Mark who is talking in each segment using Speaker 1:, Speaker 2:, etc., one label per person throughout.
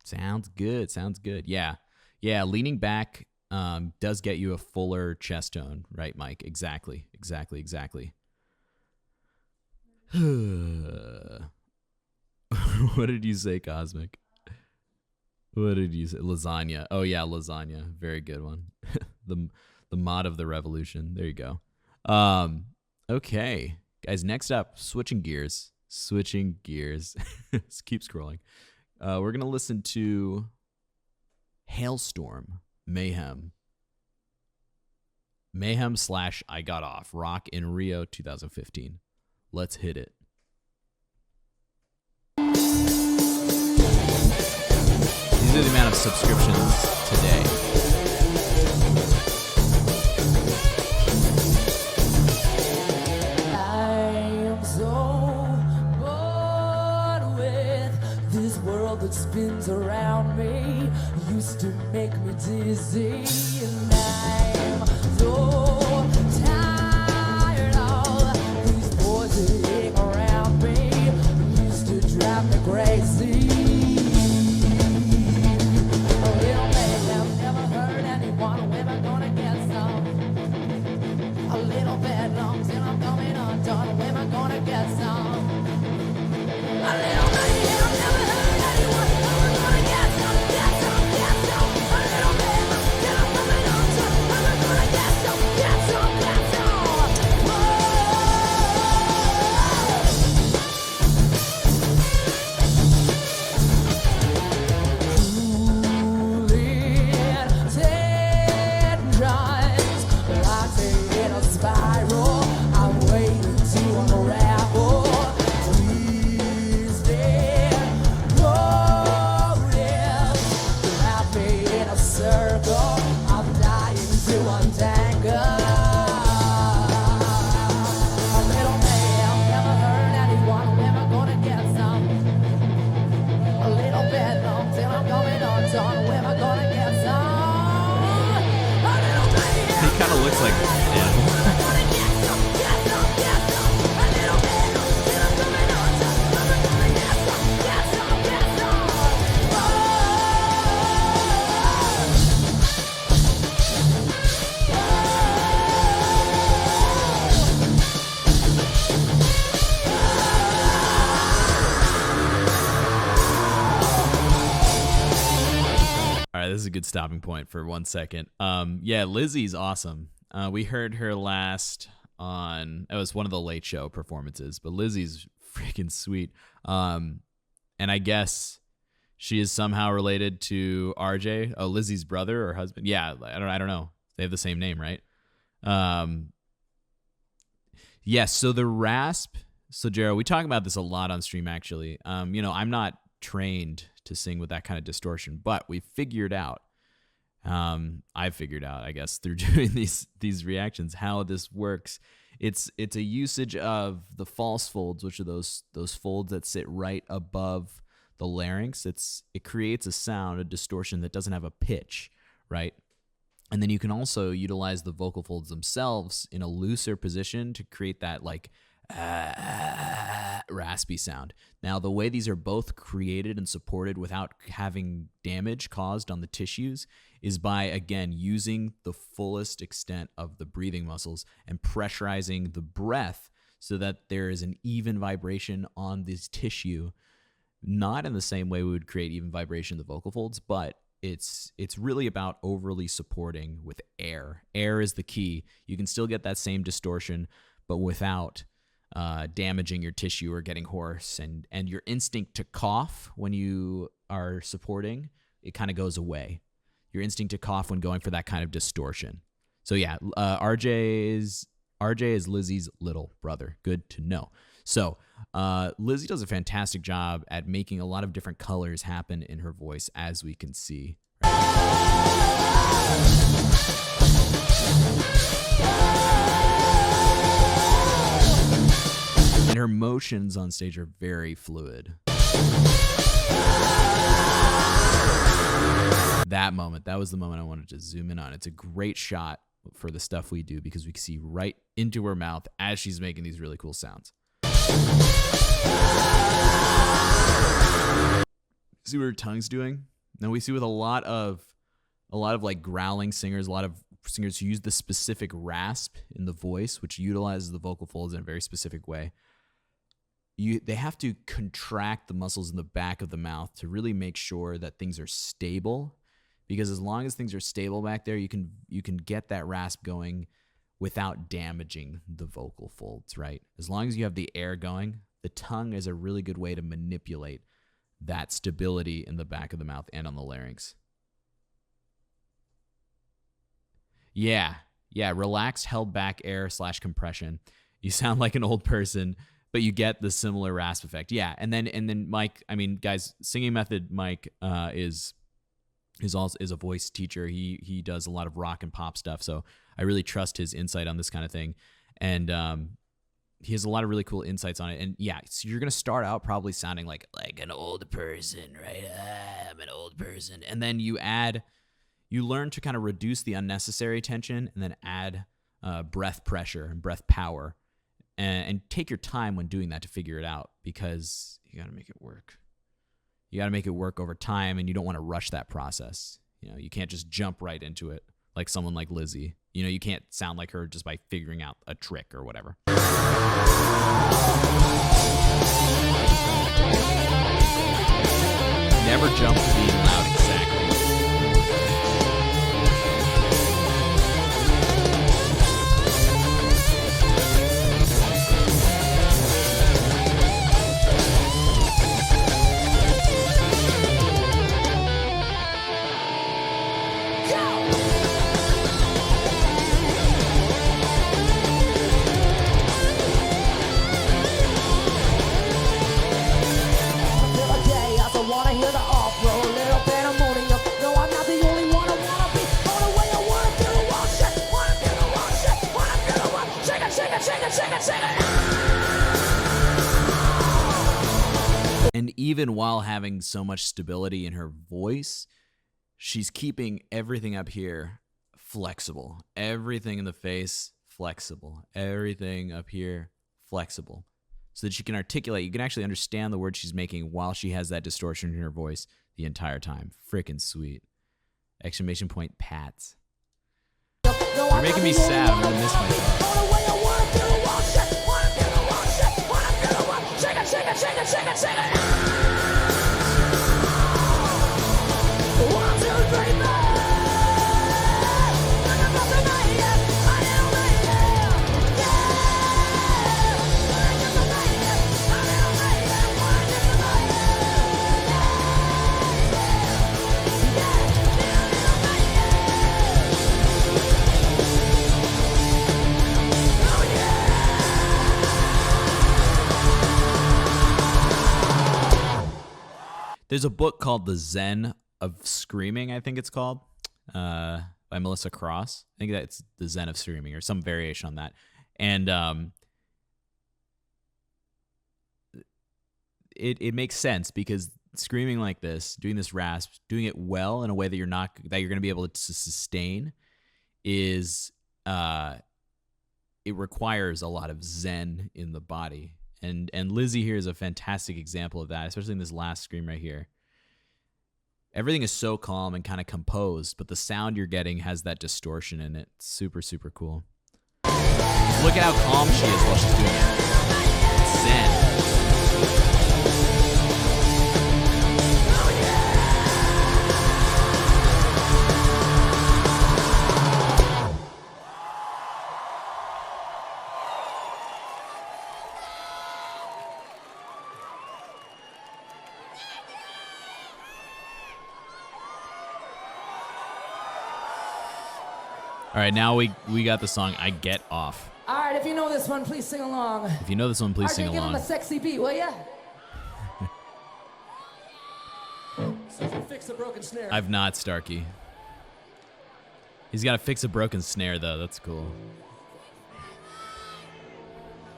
Speaker 1: Sounds good. Sounds good. Yeah. Yeah. Leaning back does get you a fuller chest tone, right, Mike? Exactly. What did you say, Cosmic? What did you say? Lasagna. Oh yeah, lasagna. Very good one. the mod of the revolution. There you go. Okay. Guys, next up, switching gears. Keep scrolling. We're going to listen to Halestorm, Mayhem / I Got Off, Rock in Rio 2015. Let's hit it. These are the amount of subscriptions today.
Speaker 2: That spins around me used to make me dizzy, and I'm so tired of these boys that hang around me used to drive me crazy. A little mayhem, never heard anyone, when I'm gonna get some. A little bit long till I'm coming undone, when I'm gonna get some. A little mayhem, never heard.
Speaker 1: This is a good stopping point for 1 second. Yeah, Lzzy's awesome. We heard her last on, it was one of the late show performances, but Lzzy's freaking sweet. And I guess she is somehow related to RJ, Lzzy's brother or husband. Yeah, I don't know. They have the same name, right? Yes. So the rasp. So Jared, we talk about this a lot on stream actually. I'm not trained to sing with that kind of distortion, but we figured out, I figured out, I guess, through doing these reactions, how this works. It's a usage of the false folds, which are those folds that sit right above the larynx. It creates a sound, a distortion that doesn't have a pitch, right? And then you can also utilize the vocal folds themselves in a looser position to create that like raspy sound. Now, the way these are both created and supported without having damage caused on the tissues is by, again, using the fullest extent of the breathing muscles and pressurizing the breath so that there is an even vibration on this tissue, not in the same way we would create even vibration in the vocal folds, but it's really about overly supporting with air. Air is the key. You can still get that same distortion, but without damaging your tissue or getting hoarse, and your instinct to cough when you are supporting, it kind of goes away. Your instinct to cough when going for that kind of distortion. So yeah, RJ is Lzzy's little brother. Good to know. So Lzzy does a fantastic job at making a lot of different colors happen in her voice, as we can see. And her motions on stage are very fluid. That was the moment I wanted to zoom in on. It's a great shot for the stuff we do because we can see right into her mouth as she's making these really cool sounds. See what her tongue's doing? Now we see with a lot of like growling singers, a lot of singers who use the specific rasp in the voice, which utilizes the vocal folds in a very specific way. They have to contract the muscles in the back of the mouth to really make sure that things are stable, because as long as things are stable back there, you can get that rasp going without damaging the vocal folds, right? As long as you have the air going, the tongue is a really good way to manipulate that stability in the back of the mouth and on the larynx. Yeah, relaxed, held back air / compression. You sound like an old person, but you get the similar rasp effect. Yeah, and then Mike, I mean, guys, Singing Method Mike is a voice teacher. He does a lot of rock and pop stuff, so I really trust his insight on this kind of thing. And he has a lot of really cool insights on it. And yeah, so you're gonna start out probably sounding like an old person, right? I'm an old person, and then you learn to kind of reduce the unnecessary tension, and then add breath pressure and breath power. And take your time when doing that to figure it out, because you got to make it work. You got to make it work over time, and you don't want to rush that process. You know, you can't just jump right into it like someone like Lzzy. You know, you can't sound like her just by figuring out a trick or whatever. Never jump to being loud exactly. And even while having so much stability in her voice, she's keeping everything up here flexible. Everything in the face, flexible. Everything up here, flexible. So that she can articulate. You can actually understand the words she's making while she has that distortion in her voice the entire time. Freaking sweet. Exclamation point, Pats. You're making me sad. I'm going to miss my dog. There's a book called The Zen of Screaming, I think it's called, by Melissa Cross. I think that's The Zen of Screaming or some variation on that. And it makes sense, because screaming like this, doing this rasp, doing it well in a way that you're going to be able to sustain is it requires a lot of zen in the body. And Lzzy here is a fantastic example of that, especially in this last scream right here. Everything is so calm and kind of composed, but the sound you're getting has that distortion in it. It's super, super cool. Look at how calm she is while she's doing it. It's zen. All right, now we got the song I Get Off.
Speaker 2: All right, if you know this one, please sing along.
Speaker 1: If you know this one, please sing along.
Speaker 2: Give him a sexy beat, will ya? Fix a broken snare.
Speaker 1: I've not, Starkey. He's got to fix a broken snare, though. That's cool.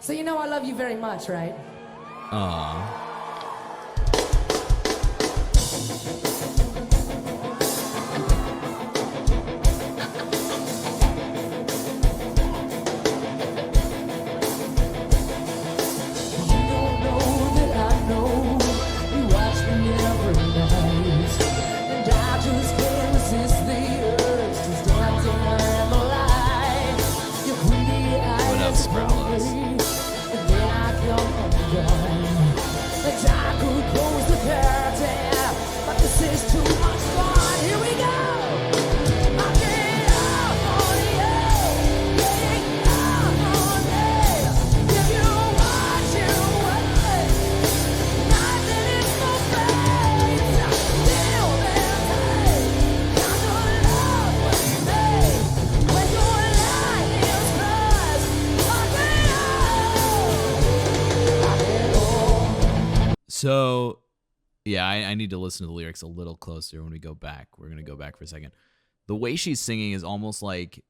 Speaker 2: So you know I love you very much, right?
Speaker 1: Aww.
Speaker 2: And close the curtain, but this is too much fun. Here we go. I get up on you, getting up on me. Give you what you want, nothing is for free. Feel this way, got to love with me. When your light is bright, I get up.
Speaker 1: So, yeah, I need to listen to the lyrics a little closer when we go back. We're going to go back for a second. The way she's singing is almost like,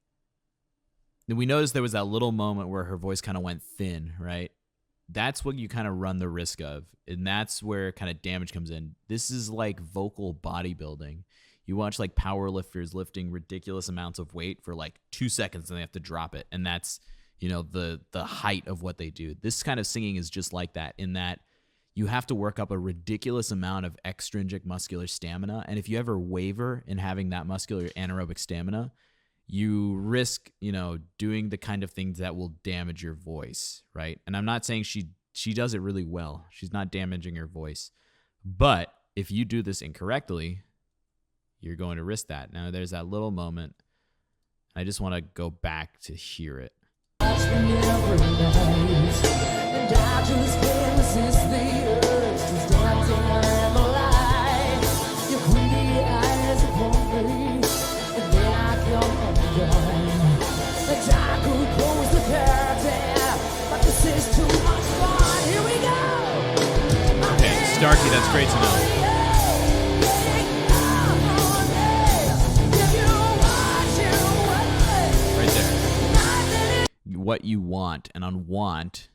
Speaker 1: we noticed there was that little moment where her voice kind of went thin, right? That's what you kind of run the risk of, and that's where kind of damage comes in. This is like vocal bodybuilding. You watch like power lifters lifting ridiculous amounts of weight for like 2 seconds and they have to drop it, and that's, you know, the height of what they do. This kind of singing is just like that, in that you have to work up a ridiculous amount of extrinsic muscular stamina. And if you ever waver in having that muscular anaerobic stamina, you risk, you know, doing the kind of things that will damage your voice, right? And I'm not saying she does it really well. She's not damaging her voice. But if you do this incorrectly, you're going to risk that. Now, there's that little moment. I just want to go back to hear it.
Speaker 2: Watch me every night, and I just can't resist the urge to stand in the light. Your greedy eyes upon me, and then I come undone. And I could close the curtain, but this is too much fun. Here we go.
Speaker 1: Okay, Starkey, that's great to know. Right there. What you want, and on want,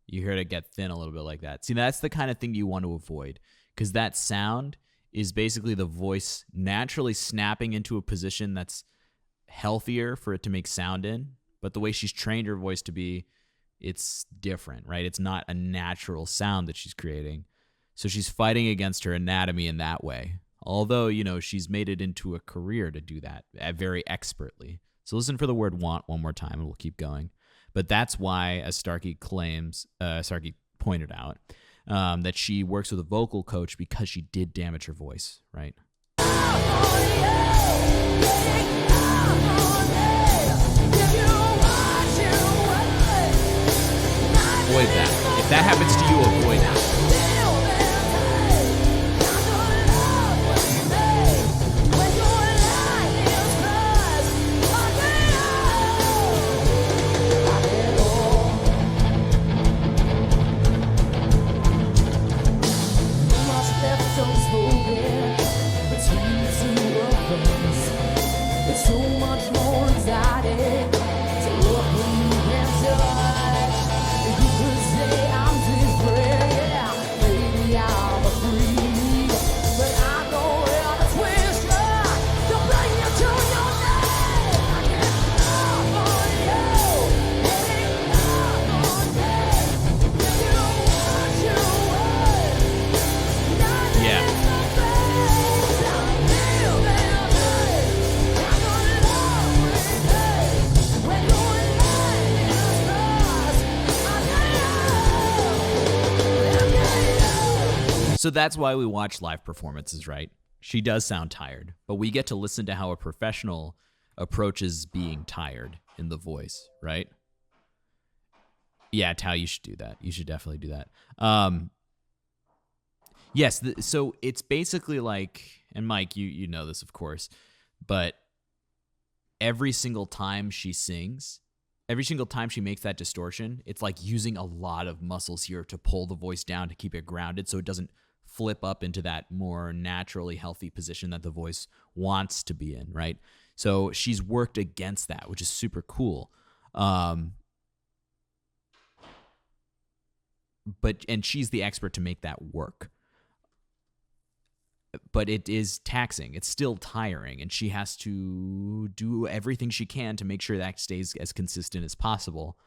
Speaker 1: you hear it get thin a little bit like that. See, that's the kind of thing you want to avoid, because that sound is basically the voice naturally snapping into a position that's healthier for it to make sound in. But the way she's trained her voice to be, it's different, right? It's not a natural sound that she's creating. So she's fighting against her anatomy in that way. Although, you know, she's made it into a career to do that very expertly. So listen for the word want one more time, and we'll keep going. But that's why, as Starkey pointed out, that she works with a vocal coach, because she did damage her voice, right? Avoid that. If that happens to you, avoid it.
Speaker 2: So much more exciting to look when you can touch. You could say I'm different, yeah. Maybe I'm a freak, but I know how to twist you. Don't bring you to your name. I can't love on you, hang up on me. You what you want, nothing
Speaker 1: Yeah.
Speaker 2: is my face. I feel that
Speaker 1: So that's why we watch live performances, right? She does sound tired, but we get to listen to how a professional approaches being tired in the voice, right? Yeah, Tao, you should do that. You should definitely do that. Yes, so it's basically like, and Mike, you know this, of course, but every single time she sings, every single time she makes that distortion, it's like using a lot of muscles here to pull the voice down to keep it grounded so it doesn't flip up into that more naturally healthy position that the voice wants to be in, right? So she's worked against that, which is super cool. And she's the expert to make that work. But it is taxing. It's still tiring, and she has to do everything she can to make sure that stays as consistent as possible.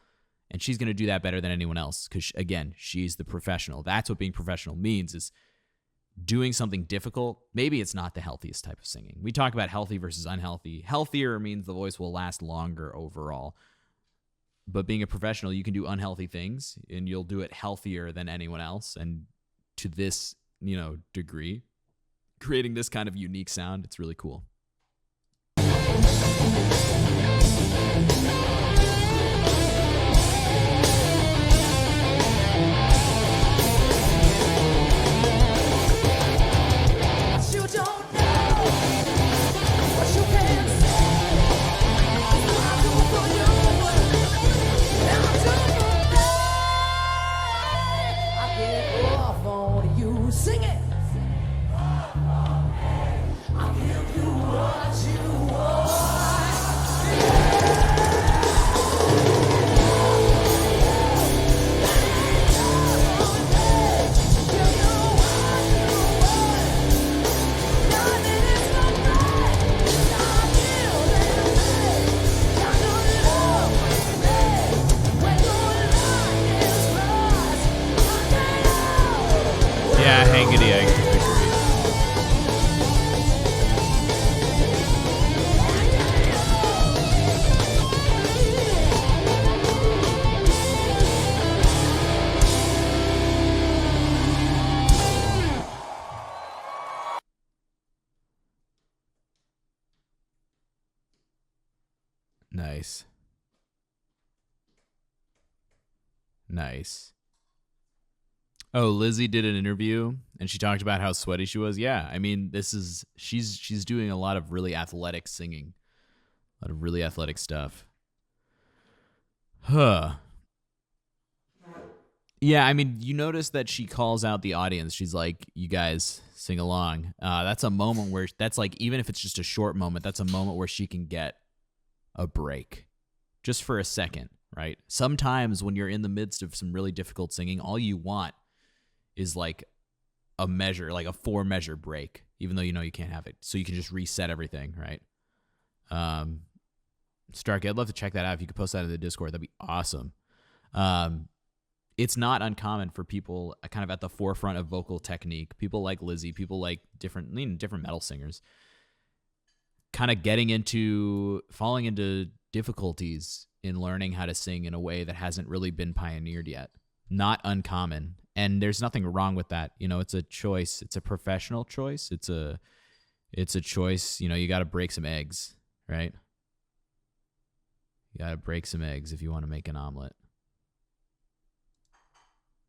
Speaker 1: And she's going to do that better than anyone else because, again, she's the professional. That's what being professional means, is doing something difficult. Maybe it's not the healthiest type of singing. We talk about healthy versus unhealthy. Healthier means the voice will last longer overall. But being a professional, you can do unhealthy things, and you'll do it healthier than anyone else. And to this degree, creating this kind of unique sound. It's really cool. Nice. Oh, Lzzy did an interview and she talked about how sweaty she was. Yeah, I mean, she's doing a lot of really athletic singing, a lot of really athletic stuff. Huh. Yeah, I mean, you notice that she calls out the audience. She's like, "You guys sing along." That's a moment where that's like, even if it's just a short moment, that's a moment where she can get a break, just for a second. Right? Sometimes when you're in the midst of some really difficult singing, all you want is like a measure, like a 4-measure break, even though you can't have it. So you can just reset everything, right? Starkey, I'd love to check that out. If you could post that in the Discord, that'd be awesome. It's not uncommon for people kind of at the forefront of vocal technique, people like Lzzy, people like different metal singers, kind of falling into difficulties in learning how to sing in a way that hasn't really been pioneered yet. Not uncommon. And there's nothing wrong with that. It's a choice. It's a professional choice. It's a choice. You got to break some eggs, right? You got to break some eggs if you want to make an omelet.